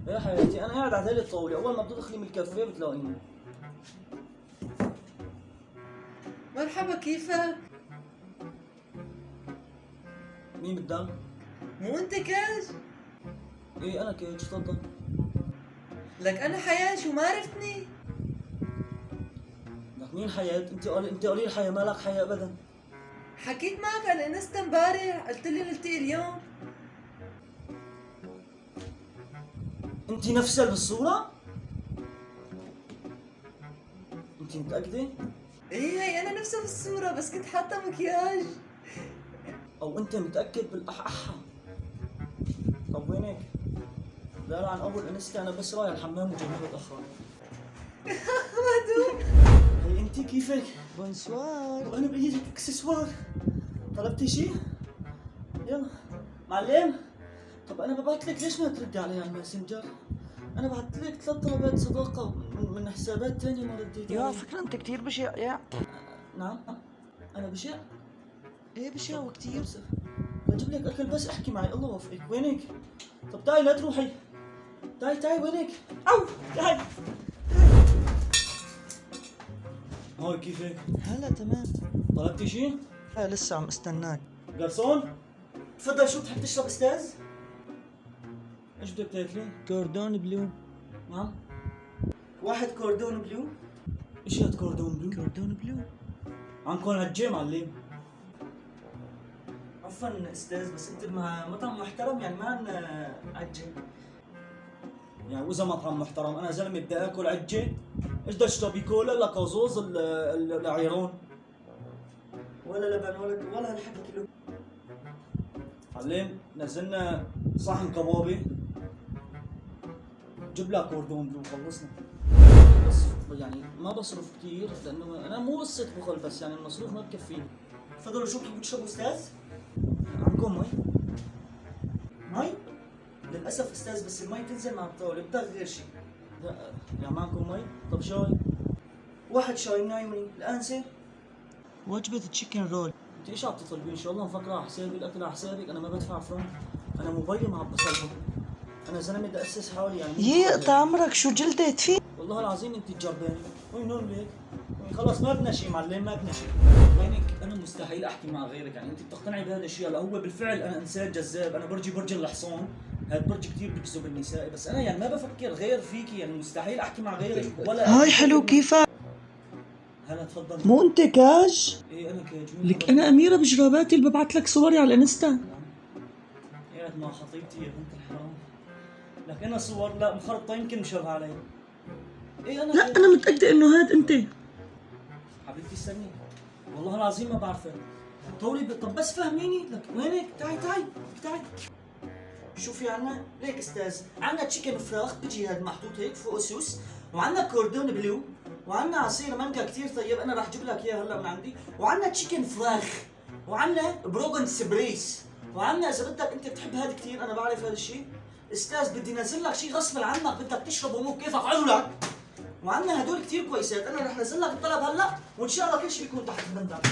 يا حياتي انا قاعد على هذه الطاوله، اول ما بتدخلي من الكافيه بتلاقيني. مرحبا، كيفك؟ مين بدك؟ مو انت كاج؟ ايه انا كيج، تفضل. لك انا حياة، شو ما عرفتني؟ لك مين حياة؟ انت قليل حياة، مالك حياة ابدا. حكيت معك على الانستا امبارح، قلت لي نلتقي اليوم. انت نفسها بالصورة؟ انت متأكدة؟ ايه هي انا نفسها بالصورة، بس كنت حاطة مكياج. او انت متأكد بالاححة؟ طب وينك؟ لا عن اول انستا انا بس رايح الحمام وجاي بتأخر. مهدوم. هي انت كيفك؟ بونسوار. وانا بايدك اكسسوار. طلبتي شيء؟ يلا معلم. طب انا ببعت لك، ليش ما ترد علي على الماسنجر؟ انا بعت لك 3 طلبات صداقة من حسابات تانية ما رديت يا علي. فكرة انت كتير بشع يا. نعم. انا بشع؟ ايه بشع وكتير. بجيب لك اكل بس احكي معي، الله يوفقك. وينك؟ طب تعي لا تروحي. تعي وينك؟ او تعي. هاي كيفك؟ هلا تمام. طلبتي شيء؟ لا لسه عم استناك. جرسون تفضل، شو بتحب تشرب استاذ؟ ايش بدك تاكلي؟ كوردون بلو. نعم؟ واحد كوردون بلو؟ ايش هاد كوردون بلو؟ كوردون بلو. عنكم عجة معلم. عفوا استاذ، بس انت مطعم محترم يعني ما عنا عجة. يعني واذا مطعم محترم انا زلمه بدي اكل عجة، ايش بدي اشربي؟ كولا ولا كازوز العيرون؟ ولا لبن ولا هالحكي كله. معلم نزلنا صحن كبابي، جيب لك كوردون بلو خلصنا. بس يعني ما بصرف كثير لانه انا مو قصة بخل، بس يعني المصروف ما بكفيني. تفضلوا شو كيف بتشربوا استاذ؟ عندكم مي؟ مي؟ للاسف استاذ بس المي تنزل مع الطاولة، بدك غير شيء. لا يعني ما عندكم مي؟ طب شاي؟ واحد شاي من عيوني الانسه. وجبة تشيكن رول. انت ايش عم تطلبي؟ ان شاء الله مفكره على حسابي، الاكل على حسابك، انا ما بدفع فرن. انا موبايلي معبى صلبه. انا زلمه بدي اسس حالي يعني. يقطع عمرك، شو جلدت فيه؟ والله العظيم انت تجرباني. وين هون ليك؟ خلص ما بدنا شيء معلم، ما بدنا شيء. وينك؟ انا مستحيل احكي مع غيرك، يعني انت بتقتنعي بهذا الشيء؟ هلا هو بالفعل انا انسان جذاب، انا برج الحصان، هذا برج كثير بيجذب النساء، بس انا يعني ما بفكر غير فيكي، يعني مستحيل احكي مع غيرك ولا. هاي حلو، كيفك؟ هلا تفضل. مو انت كاج؟ ايه انا كاج. لك انا اميرة بجراباتي اللي ببعت لك صوري على الانستا. يا ما خطيبتي يا بنت الحرام. لك انا صور لا مخربطه، يمكن مشوه علي. ايه انا لا انا متأكدة انه هاد انت. حبيبتي استني، والله العظيم ما بعرفك. طولي طب بس فهميني. لك وينك؟ تعي. شوفي عنا ليك استاذ، عنا تشيكن فراخ بيجي هاد محطوط هيك فوق سوس، وعنا كوردون بلو، وعنا عصير مانجا كثير طيب انا راح اجيب لك اياه هلا من عندي، وعنا تشيكن فراخ، وعنا بروغن سبريس، وعنا اذا بدك انت بتحب هذا كثير انا بعرف هذا الشيء استاذ، بدي نزل لك شيء غصب عنك بدك تشربه مو كيفك عذلك، وعنا هدول كثير كويسات، انا رح نزل لك الطلب هلا وان شاء الله كل شيء بيكون تحت بندك.